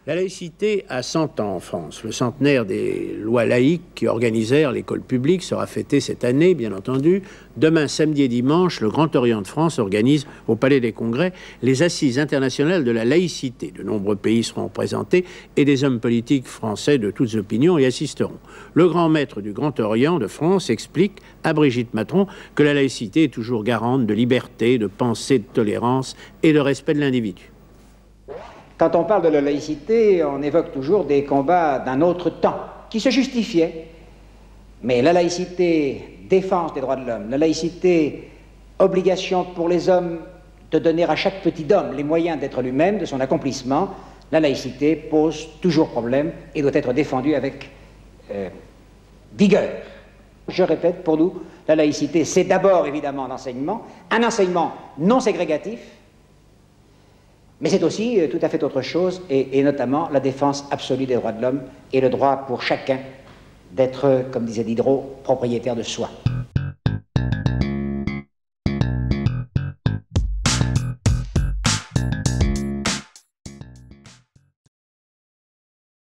La laïcité a 100 ans en France. Le centenaire des lois laïques qui organisèrent l'école publique sera fêté cette année, bien entendu. Demain, samedi et dimanche, le Grand Orient de France organise au Palais des Congrès les Assises internationales de la laïcité. De nombreux pays seront représentés et des hommes politiques français de toutes opinions y assisteront. Le grand maître du Grand Orient de France explique à Brigitte Matron que la laïcité est toujours garante de liberté, de pensée, de tolérance et de respect de l'individu. Quand on parle de la laïcité, on évoque toujours des combats d'un autre temps, qui se justifiaient. Mais la laïcité, défense des droits de l'homme, la laïcité, obligation pour les hommes de donner à chaque petit homme les moyens d'être lui-même, de son accomplissement, la laïcité pose toujours problème et doit être défendue avec vigueur. Je répète, pour nous, la laïcité, c'est d'abord évidemment un enseignement non ségrégatif, mais c'est aussi tout à fait autre chose, et notamment la défense absolue des droits de l'homme et le droit pour chacun d'être, comme disait Diderot, propriétaire de soi.